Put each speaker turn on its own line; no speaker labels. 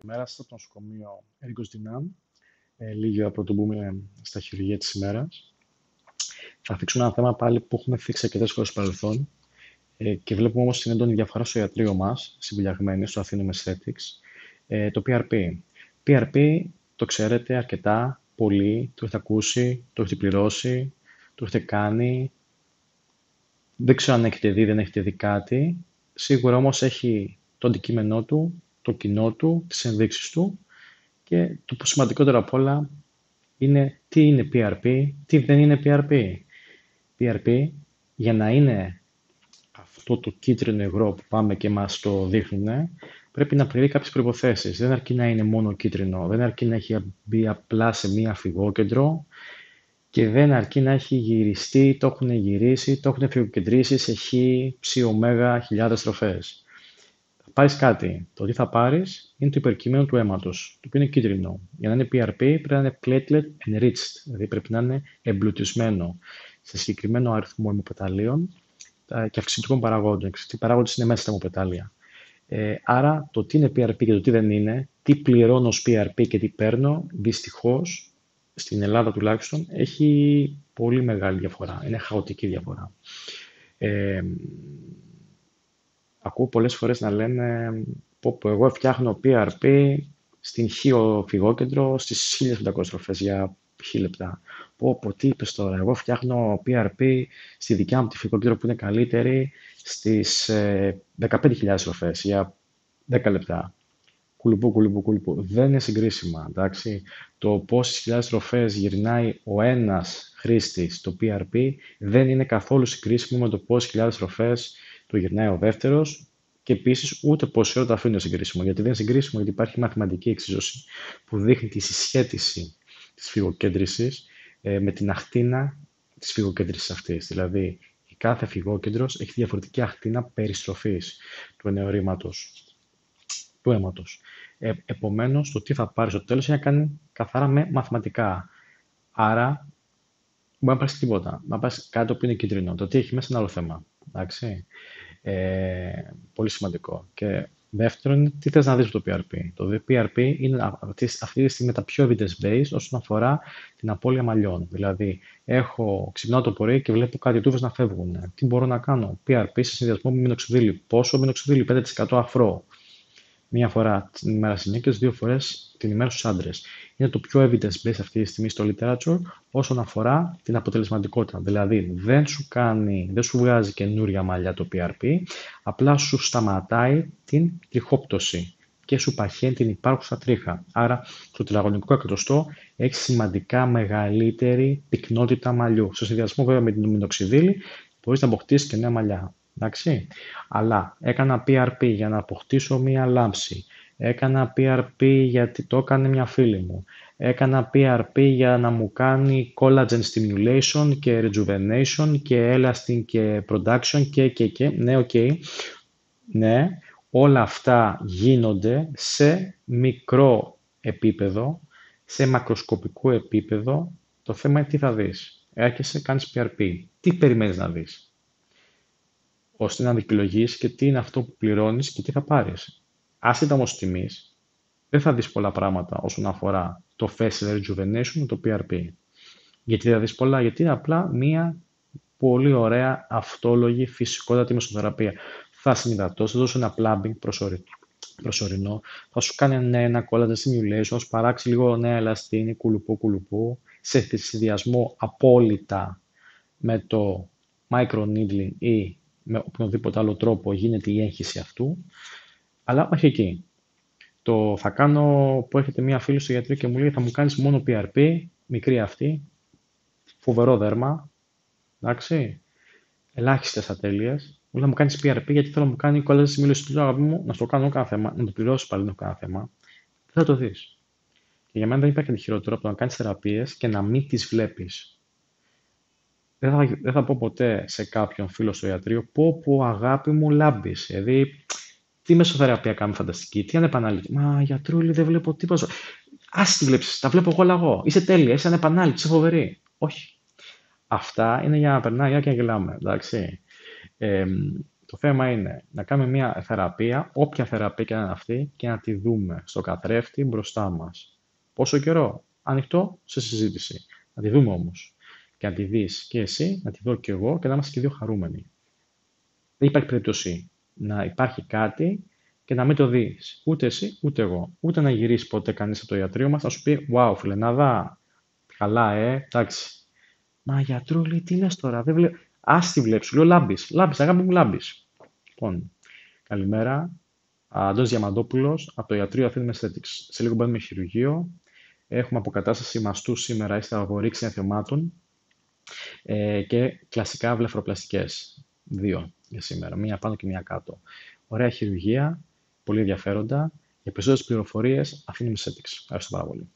Μέρα στο νοσοκομείο Έρικος Ντινάν, λίγη πρωτού μπούμε στα χειρουργεία της ημέρας. Θα θίξουμε ένα θέμα πάλι που έχουμε θίξει αρκετές φορές στο παρελθόν και βλέπουμε όμως την έντονη διαφορά στο ιατρείο μας, συμπιλιαγμένη στο Atheneum Aesthetics, το PRP. PRP το ξέρετε αρκετά, πολύ, το έχετε ακούσει, το έχετε πληρώσει, το έχετε κάνει. Δεν ξέρω αν έχετε δει, δεν έχετε δει κάτι. Σίγουρα όμως έχει το αντικείμενό του, το κοινό του, τις ενδείξεις του και το σημαντικότερο απ' όλα είναι τι είναι PRP, τι δεν είναι PRP. PRP, για να είναι αυτό το κίτρινο υγρό που πάμε και μας το δείχνουν, πρέπει να πληρεί κάποιες προϋποθέσεις. Δεν αρκεί να είναι μόνο κίτρινο, δεν αρκεί να έχει μπει απλά σε μία φυγόκεντρο και δεν αρκεί να έχει γυριστεί, το έχουν γυρίσει, το έχουν φυγοκεντρήσει σε χ, ψ, ωμέγα, χιλιάδες στροφές. Θα πάρεις κάτι. Το τι θα πάρεις είναι το υπερκείμενο του αίματος, το οποίο είναι κίτρινο. Για να είναι PRP πρέπει να είναι platelet enriched, δηλαδή πρέπει να είναι εμπλουτισμένο σε συγκεκριμένο αριθμό αιμοπεταλίων και αυξητικών παραγόντων. Οι παράγοντες είναι μέσα στα αιμοπετάλια. Άρα το τι είναι PRP και το τι δεν είναι, τι πληρώνω ως PRP και τι παίρνω, δυστυχώς στην Ελλάδα τουλάχιστον έχει πολύ μεγάλη διαφορά. Είναι χαοτική διαφορά. Ακούω πολλές φορές να λένε πω εγώ φτιάχνω PRP στην χ φυγόκεντρο στις 1500 στροφές για χ λεπτά. Τι είπες τώρα, εγώ φτιάχνω PRP στη δικιά μου τη φυγόκεντρο που είναι καλύτερη στις 15.000 στροφές για 10 λεπτά. Κουλουπού. Δεν είναι συγκρίσιμα, εντάξει. Το πόσες χιλιάδες στροφές γυρνάει ο ένας χρήστης το PRP δεν είναι καθόλου συγκρίσιμο με το πόσες χιλιάδες στροφές το γυρνάει ο δεύτερος και επίσης ούτε πόση ώρα το αφήνει συγκρίσιμο. Γιατί δεν είναι συγκρίσιμο, γιατί υπάρχει μαθηματική εξίσωση που δείχνει τη συσχέτιση της φυγοκέντρησης με την ακτίνα της φυγοκέντρησης αυτής. Δηλαδή, η κάθε φυγόκεντρος έχει διαφορετική ακτίνα περιστροφής του ενεωρήματος, του αίματος. Επομένως, το τι θα πάρει στο τέλος είναι να κάνει καθαρά με μαθηματικά. Άρα, μπορεί να πάρει τίποτα. Να πάρει κάτι που είναι κίτρινο. Το τι έχει μέσα είναι άλλο θέμα. Εντάξει. Πολύ σημαντικό. Και δεύτερον, τι θες να δεις από το PRP. Το PRP είναι αυτή τη στιγμή τα πιο evidence-based όσον αφορά την απώλεια μαλλιών. Δηλαδή, ξυπνάω το πρωί και βλέπω κάτι τούφες να φεύγουν. Τι μπορώ να κάνω. PRP σε συνδυασμό με μινοξιδίλη. Πόσο μινοξιδίλη, 5% αφρό. Μία φορά την ημέρα στις γυναίκες, 2 φορές την ημέρα στους άντρες. Είναι το πιο evidence-based αυτή τη στιγμή στο literature όσον αφορά την αποτελεσματικότητα. Δηλαδή, δεν σου βγάζει καινούρια μαλλιά το PRP, απλά σου σταματάει την τριχόπτωση και σου παχαίνει την υπάρχουσα τρίχα. Άρα, στο τετραγωνικό εκατοστό έχει σημαντικά μεγαλύτερη πυκνότητα μαλλιού. Σε συνδυασμό βέβαια με την μινοξιδίλη, μπορείς να αποκτήσεις και νέα μαλλιά. Εντάξει. Αλλά έκανα PRP για να αποκτήσω μία λάμψη. Έκανα PRP γιατί το έκανε μια φίλη μου. Έκανα PRP για να μου κάνει collagen stimulation και rejuvenation και elastin και production και. Ναι, ok. Ναι, όλα αυτά γίνονται σε μικρό επίπεδο, σε μακροσκοπικό επίπεδο. Το θέμα είναι τι θα δεις. Έρχεσαι, κάνεις PRP. Τι περιμένεις να δεις, ώστε να δικαιολογήσεις και τι είναι αυτό που πληρώνεις και τι θα πάρεις. Άσχετα όμως τιμής, δεν θα δεις πολλά πράγματα όσον αφορά το facial rejuvenation με το PRP. Γιατί δεν θα δεις πολλά, γιατί είναι απλά μία πολύ ωραία αυτόλογη φυσικότατη μεσοθεραπεία. Θα συνυδατώσει, θα δώσει ένα plumbing προσωρινό, θα σου κάνει ένα collagen stimulation, θα σου παράξει λίγο νέα ελαστίνη, κουλουπού, σε συνδυασμό απόλυτα με το microneedling ή με οποιονδήποτε άλλο τρόπο γίνεται η έγχυση αυτού, αλλά όχι εκεί. Θα κάνω που έρχεται μία φίλη στο γιατρό και μου λέει θα μου κάνεις μόνο PRP, μικρή αυτή, φοβερό δέρμα, εντάξει, ελάχιστες ατέλειες. Μου λέει θα μου κάνεις PRP γιατί θέλω να μου κάνει collagen stimulation. Του λέω αγαπητή μου, να στο κάνω κανένα θέμα, να το πληρώσεις πάλι, δεν έχω κανένα θέμα. Δεν θα το δεις. Και για μένα δεν υπάρχει κάτι χειρότερο από το να κάνεις θεραπείες και να μην τις βλέπεις. Δεν θα πω ποτέ σε κάποιον φίλο στο ιατρείο πω αγάπη μου λάμπεις. Δηλαδή, τι μεσοθεραπεία κάνουμε φανταστική, τι ανεπανάληπτη. Μα γιατρούλη δεν βλέπω τίποτα. Ας τη βλέπεις, τα βλέπω εγώ αλλά εγώ. Είσαι τέλεια, είσαι ανεπανάληπτη, είσαι φοβερή. Όχι. Αυτά είναι για να περνάει και να γελάμε. Εντάξει. Το θέμα είναι να κάνουμε μια θεραπεία, όποια θεραπεία και να είναι αυτή, και να τη δούμε στο καθρέφτη μπροστά μας. Πόσο καιρό? Ανοιχτό σε συζήτηση. Να τη δούμε όμως. Και να τη δεις και εσύ, να τη δω και εγώ και να είμαστε και δύο χαρούμενοι. Δεν υπάρχει περίπτωση να υπάρχει κάτι και να μην το δεις. Ούτε εσύ, ούτε εγώ. Ούτε να γυρίσει ποτέ κανείς από το ιατρείο μας να σου πει «Wow, φιλενάδα, καλά, εντάξει». Μα γιατρούλη, τι λες τώρα, δεν βλέ... Ας τη βλέπεις, σου λέω λάμπεις, λάμπεις, αγάπη μου, λάμπεις. Λοιπόν, καλημέρα. Αντώνης Διαμαντόπουλος, από το Ιατρείο Αθήνων Aesthetics. Σε λίγο μπαίνουμε χειρουργείο. Έχουμε αποκατάσταση μαστού σήμερα, ύστερα από ρήξη ενθιωμάτων και κλασικά βλεφροπλαστικές. 2 για σήμερα, μία πάνω και μία κάτω. Ωραία χειρουργία, πολύ ενδιαφέροντα. Για περισσότερες πληροφορίες, Αθήνων Aesthetics. Ευχαριστώ πάρα πολύ.